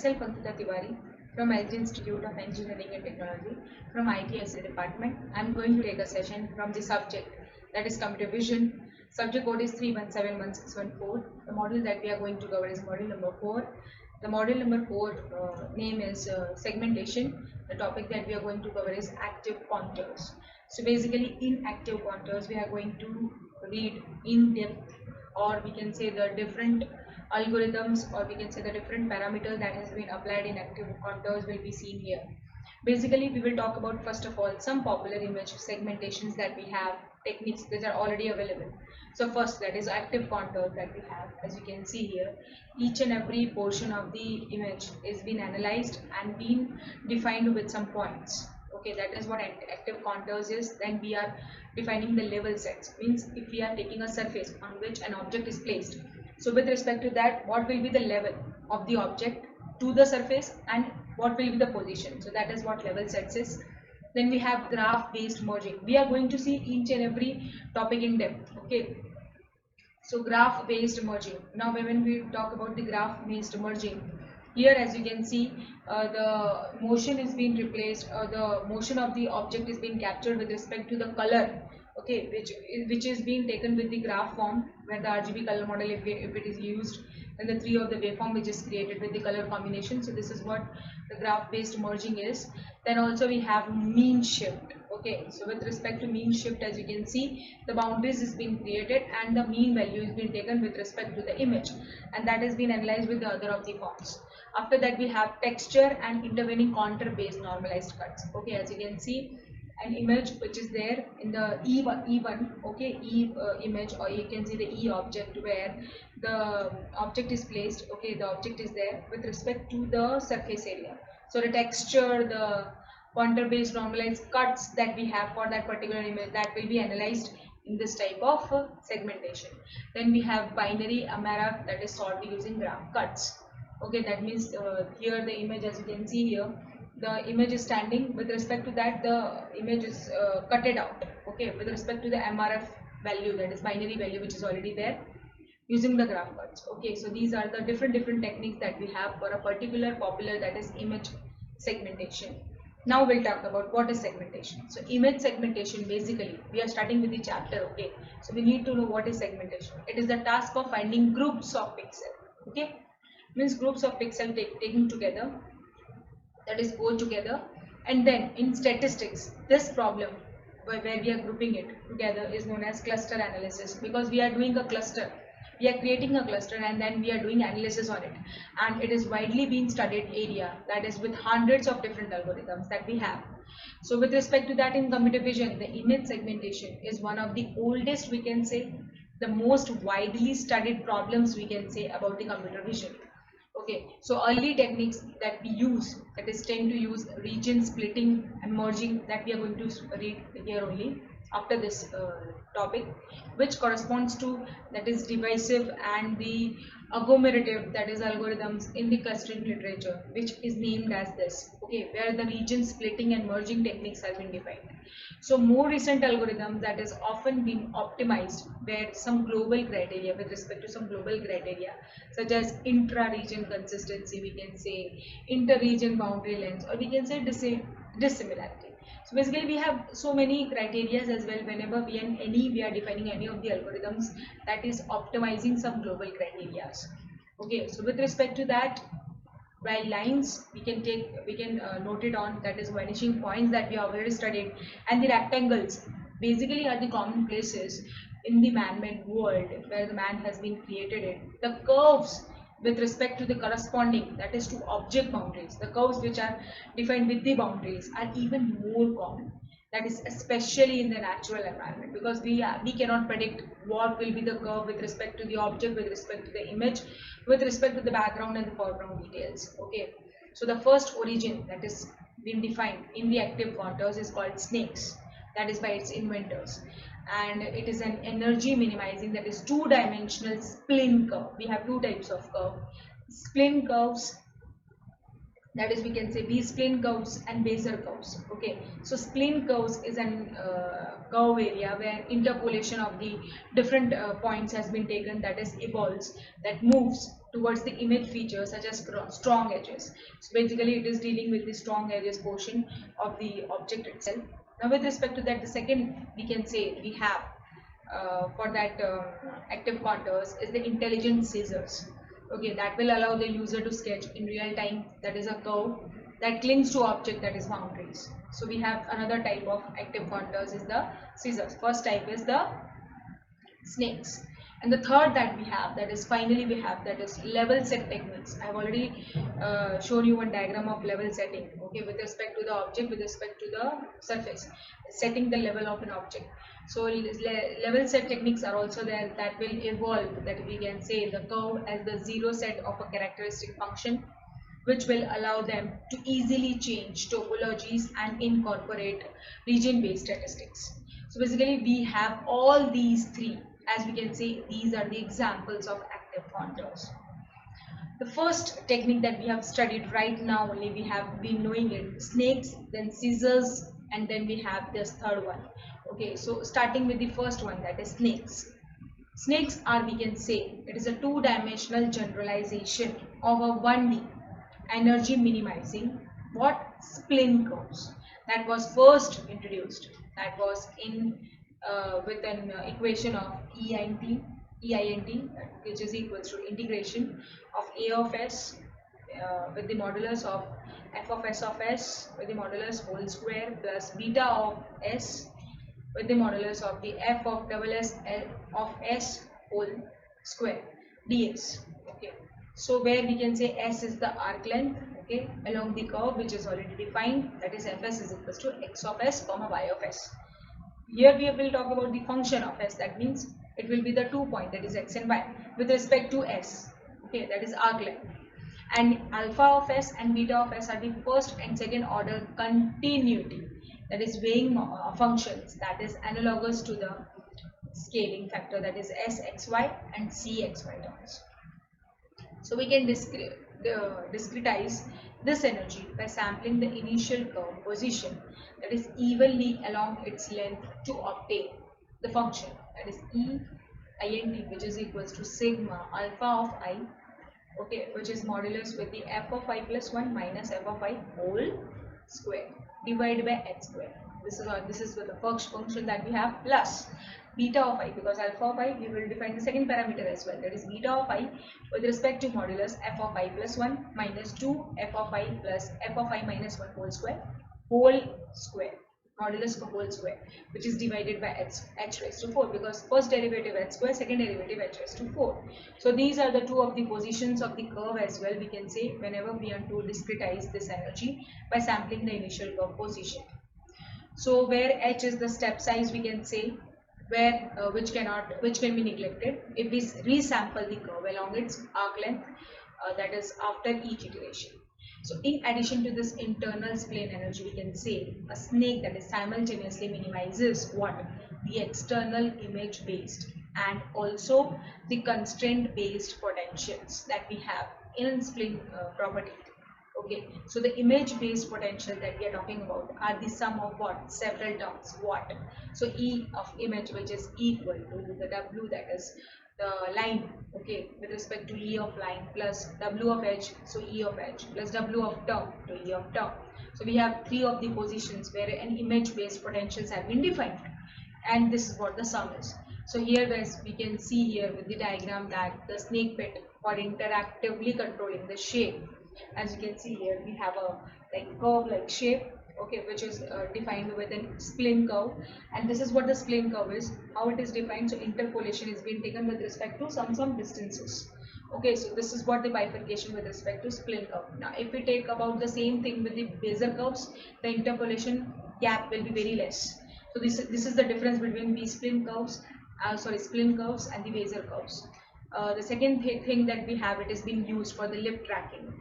Myself Ankita Tiwari from LG Institute of Engineering and Technology from ITSC department. I am going to take a session from the subject that is computer vision. Subject code is 3171614. The module that we are going to cover is module number 4. The module number 4 name is segmentation. The topic that we are going to cover is active contours. So basically in active contours we are going to read in depth, or we can say the different algorithms, or we can say the different parameters that has been applied in active contours will be seen here. Basically we will talk about first of all some popular image segmentations that we have, techniques that are already available. So first, that is active contours that we have. As you can see here, each and every portion of the image is been analyzed and been defined with some points. Okay, that is what active contours is. Then we are defining the level sets, means if we are taking a surface on which an object is placed, so with respect to that, what will be the level of the object to the surface and what will be the position. So that is what level sets is. Then we have graph based merging. We are going to see each and every topic in depth. Okay, so graph based merging. Now when we talk about the graph based merging, here as you can see, the motion is being replaced, the motion of the object is being captured with respect to the color. Okay, which is being taken with the graph form, where the RGB color model, if it is used, and the 3 of the waveform which is created with the color combination. So this is what the graph based merging is. Then also we have mean shift. Okay, so with respect to mean shift, as you can see, the boundaries is being created and the mean value is being taken with respect to the image, and that has been analyzed with the other of the forms. After that we have texture and intervening contour based normalized cuts. Okay, as you can see, an image which is there in the E1, okay, image, or you can see the E object, where the object is placed. Okay, the object is there with respect to the surface area. So the texture, the contour based normalized cuts that we have for that particular image, that will be analyzed in this type of segmentation. Then we have binary amara, that is solved using graph cuts. Okay, that means here the image, as you can see here, the image is standing. With respect to that, the image is cutted out. Okay, with respect to the MRF value, that is binary value, which is already there, using the graph cuts. Okay, so these are the different techniques that we have for a particular popular, that is image segmentation. Now we'll talk about what is segmentation. So image segmentation, basically we are starting with the chapter. Okay, so we need to know what is segmentation. It is the task of finding groups of pixels. Okay, means groups of pixels taken together, that is go together. And then in statistics, this problem where we are grouping it together is known as cluster analysis, because we are doing a cluster, we are creating a cluster and then we are doing analysis on it, and it is widely being studied area, that is with hundreds of different algorithms that we have. So with respect to that, in computer vision, the image segmentation is one of the oldest, we can say, the most widely studied problems, we can say, about the computer vision. Okay, so early techniques that we use, that is tend to use region splitting and merging, that we are going to read here only after this topic, which corresponds to, that is divisive and the agglomerative, that is algorithms in the clustering literature, which is named as this. Okay, where the region splitting and merging techniques have been defined. So more recent algorithms that is often being optimized where some global criteria, with respect to some global criteria, such as intra-region consistency, we can say inter-region boundary lengths, or we can say dissimilarity. So basically we have so many criteria as well whenever we are defining any of the algorithms that is optimizing some global criteria. Okay, so with respect to that, while lines we can note it on, that is vanishing points that we have already studied, and the rectangles basically are the common places in the man-made world where the man has been created it. The curves with respect to the corresponding, that is to object boundaries, the curves which are defined with the boundaries are even more common, that is especially in the natural environment, because we cannot predict what will be the curve with respect to the object, with respect to the image, with respect to the background and the foreground details. Okay, so the first origin that is been defined in the active contours is called snakes, that is by its inventors, and it is an energy minimizing, that is two-dimensional spline curve. We have two types of curve, spline curves, that is we can say B-spline curves and Bezier curves. Okay, so spline curves is an curve area where interpolation of the different points has been taken, that is evolves, that moves towards the image features such as strong edges. So basically it is dealing with the strong edges portion of the object itself. Now with respect to that, the second we can say we have for that active contours is the intelligent scissors. Okay, that will allow the user to sketch in real time, that is a curve that clings to object, that is boundaries. So we have another type of active contours is the scissors. First type is the snakes, and the third that we have, that is finally we have, that is level set techniques. I have already shown you one diagram of level setting, okay, with respect to the object, with respect to the surface, setting the level of an object. So level set techniques are also there, that will evolve, that we can say the curve as the zero set of a characteristic function, which will allow them to easily change topologies and incorporate region-based statistics. So basically we have all these three. As we can see, these are the examples of active contours. The first technique that we have studied right now, only we have been knowing it, snakes, then scissors, and then we have this third one. Okay, so starting with the first one, that is snakes. Snakes are, we can say, it is a two-dimensional generalization of a 1D energy minimizing what spin curves that was first introduced. That was in with an equation of EINT, which is equals to integration of A of S with the modulus of f of s with the modulus whole square plus beta of s with the modulus of the f of double s of s whole square ds. Okay, so where we can say s is the arc length, okay, along the curve which is already defined, that is fs is equals to x of s comma y of s. Here we will talk about the function of s, that means it will be the 2 point, that is x and y, with respect to s, okay, that is arc length. And alpha of s and beta of s are the first and second order continuity, that is weighing functions, that is analogous to the scaling factor, that is sxy and cxy terms. So we can discretize this energy by sampling the initial curve position, that is evenly along its length, to obtain the function, that is int, which is equals to sigma alpha of I, okay, which is modulus with the f of I plus 1 minus f of I whole square divided by x square. This is the first function that we have, plus beta of I, because alpha of I we will define the second parameter as well, that is beta of I with respect to modulus f of I plus 1 minus 2 f of I plus f of I minus 1 whole square modulus of whole square, which is divided by h raised to 4, because first derivative h square, second derivative h raised to 4. So these are the two of the positions of the curve as well, we can say, whenever we want to discretize this energy by sampling the initial curve position. So where h is the step size, we can say, where which can be neglected if we resample the curve along its arc length, that is after each iteration. So in addition to this internal spline energy, we can say a snake that is simultaneously minimizes what? The external image based and also the constraint based potentials that we have in spline property. Okay, so the image based potential that we are talking about are the sum of what? Several terms. What? So E of image, which is equal to the W, that is the line, okay, with respect to E of line, plus W of edge, so E of edge, plus W of term to E of term. So we have three of the positions where an image based potentials have been defined, and this is what the sum is. So here as we can see here with the diagram, that the snake pit for interactively controlling the shape, as you can see here we have a curve like shape, okay, which is defined with a spline curve, and this is what the spline curve is, how it is defined. So interpolation is being taken with respect to some distances. Okay, so this is what the bifurcation with respect to spline curve. Now if we take about the same thing with the Bezier curves, the interpolation gap will be very less. So this is the difference between the spline curves and the Bezier curves. The second thing that we have, it is being used for the lip tracking.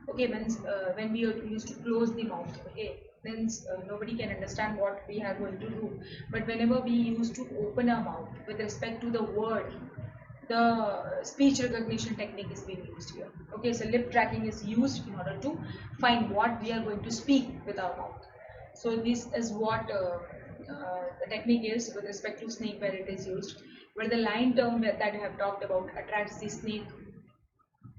Okay, means when we are used to close the mouth, okay, then nobody can understand what we are going to do. But whenever we used to open our mouth with respect to the word, the speech recognition technique is being used here. Okay, so lip tracking is used in order to find what we are going to speak with our mouth. So this is what the technique is with respect to snake, where it is used, where the line term that I have talked about attracts the snake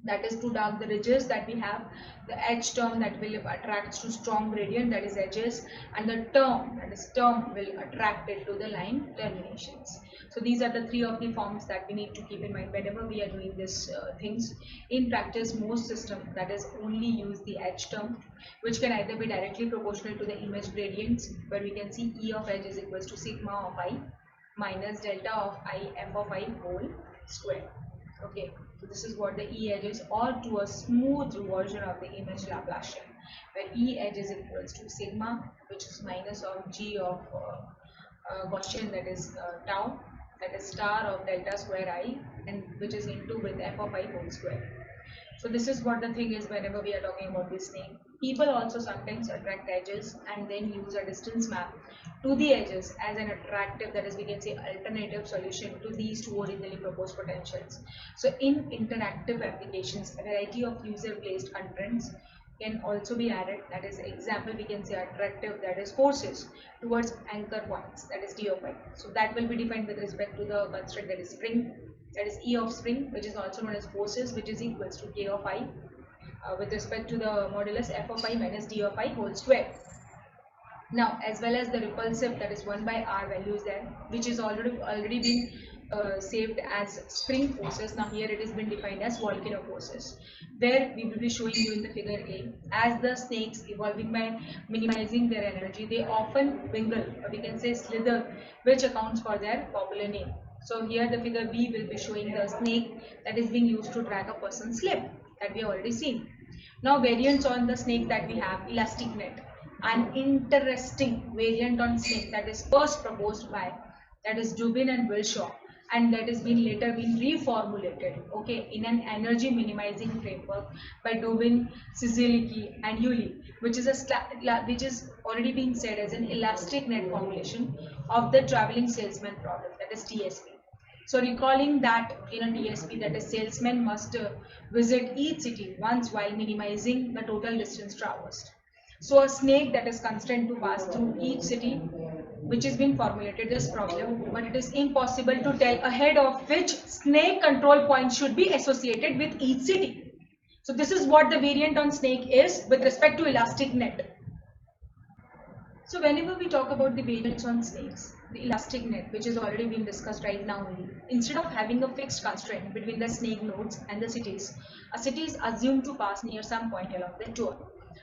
that is to dark the ridges that we have, the edge term that will attract to strong gradient, that is edges, and the term, that is term, will attract it to the line terminations. So these are the three of the forms that we need to keep in mind whenever we are doing this things. In practice, most systems that is only use the edge term, which can either be directly proportional to the image gradients, where we can see E of edge is equals to sigma of I minus delta of I f of I whole square. Okay, so this is what the E edge is, or to a smooth version of the image Laplacian, where E edge is equals to sigma, which is minus of G of Gaussian, that is tau, that is star of delta square I, and which is into with f of I whole square. So this is what the thing is whenever we are talking about this thing. People also sometimes attract edges and then use a distance map to the edges as an attractive, that is we can say alternative solution to these two originally proposed potentials. So in interactive applications, a variety of user placed constraints can also be added. That is example, we can say attractive, that is forces towards anchor points, that is d of I. So that will be defined with respect to the constraint, that is spring, that is E of spring, which is also known as forces, which is equals to K of I with respect to the modulus f of I minus d of I whole square. Now, as well as the repulsive, that is 1 by r value is there, which is already been saved as spring forces. Now here it has been defined as volcano forces, where we will be showing you in the figure A. As the snakes evolving by minimizing their energy, they often wingle, or we can say slither, which accounts for their popular name. So here the figure B will be showing the snake that is being used to drag a person's slip, that we have already seen. Now variants on the snake that we have, elastic net. An interesting variant on snake that is first proposed by, that is Dubin and Wilshaw, and that has been later been reformulated, okay, in an energy minimizing framework by Dubin, Ciesielski and Yuli, which is already being said as an elastic net formulation of the traveling salesman problem, that is TSP. So recalling that in a TSP, that is salesman must visit each city once while minimizing the total distance traversed. So a snake that is constrained to pass through each city, which has been formulated this problem, but it is impossible to tell ahead of which snake control point should be associated with each city. So this is what the variant on snake is with respect to elastic net. So whenever we talk about the variants on snakes, the elastic net, which is already being discussed right now only, instead of having a fixed constraint between the snake nodes and the cities, a city is assumed to pass near some point along the tour.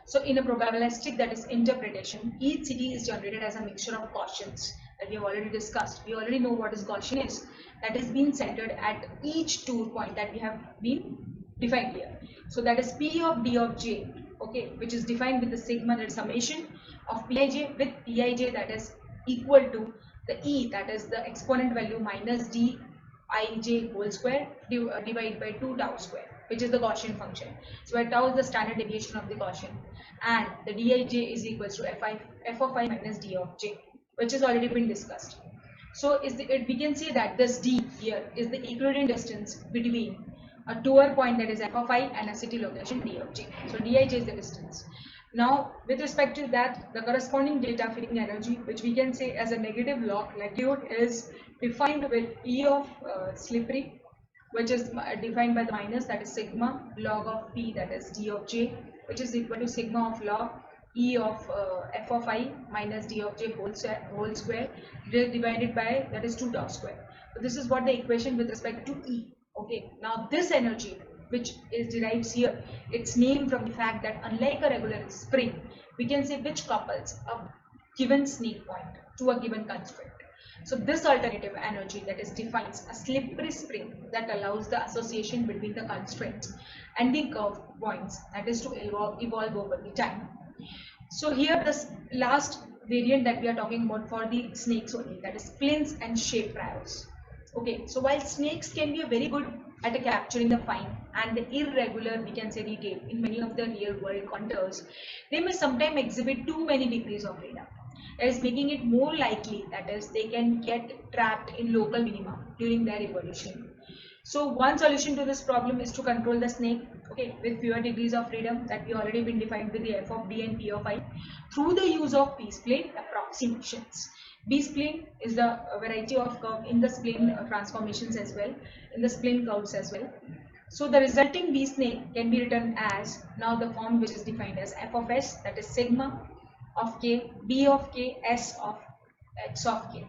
So in a probabilistic, that is interpretation, each city is generated as a mixture of Gaussians that we have already discussed. We already know what is Gaussian is. That is being centered at each tour point that we have been defined here. So that is P of D of J, okay, which is defined with the sigma, that is summation of Pij with Pij, that is equal to the E, that is the exponent value minus Dij whole square divided by 2 tau square, which is the Gaussian function. So where tau is the standard deviation of the Gaussian, and the Dij is equals to f of I minus d of j, which has already been discussed. So we can say that this d here is the equivalent distance between a tour point, that is f of I, and a city location d of j. So Dij is the distance. Now with respect to that, the corresponding data feeding energy, which we can say as a negative log likelihood, is defined with E of slippery, which is defined by the minus, that is sigma log of P, that is d of j, which is equal to sigma of log E of f of I minus d of j whole square divided by, that is 2 tau square. So this is what the equation with respect to E. Okay, now this energy which is derived here, it's named from the fact that unlike a regular spring, we can say which couples a given snake point to a given constraint. So this alternative energy, that is defines a slippery spring that allows the association between the constraints and the curved points, that is to evolve over the time. So here this last variant that we are talking about for the snakes only, that is splints and shape priors. Okay, so while snakes can be very good at capturing the fine and the irregular, we can say detail in many of the real world contours, they may sometimes exhibit too many degrees of freedom. That is making it more likely that is they can get trapped in local minima during their evolution. So one solution to this problem is to control the snake, okay, with fewer degrees of freedom that we already been defined with the f of d and p of I through the use of p-spline approximations. B-spline is the variety of curve in the spline transformations as well, in the spline curves as well. So the resulting B snake can be written as, now the form which is defined as f of s, that is sigma of k, b of k, s of x of k.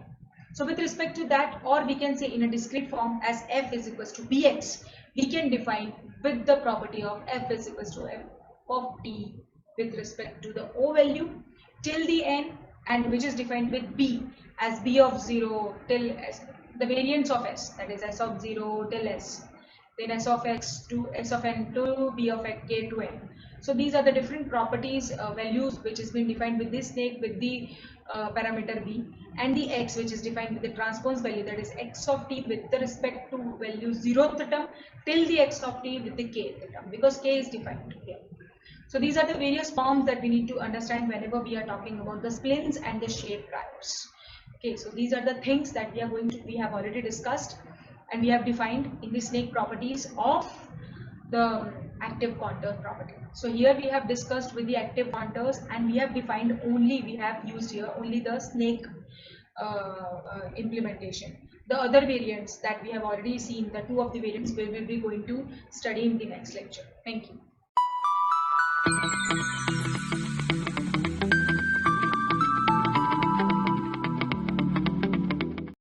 So with respect to that, or we can say in a discrete form as f is equals to bx, we can define with the property of f is equals to f of t with respect to the O value till the n, and which is defined with b as b of 0 till s, the variance of s, that is s of 0 till s, then s of x to s of n to b of x k to n. So these are the different properties, values which has been defined with this snake with the parameter b, and the x which is defined with the transpose value, that is x of t with the respect to value 0th term till the x of t with the kth term, because k is defined here. So these are the various forms that we need to understand whenever we are talking about the splins and the shape drivers. Okay, so these are the things that we have already discussed, and we have defined in the snake properties of the active contour property. So here we have discussed with the active contours, and we have defined only, we have used here only the snake implementation. The other variants that we have already seen, the two of the variants we will be going to study in the next lecture. Thank you.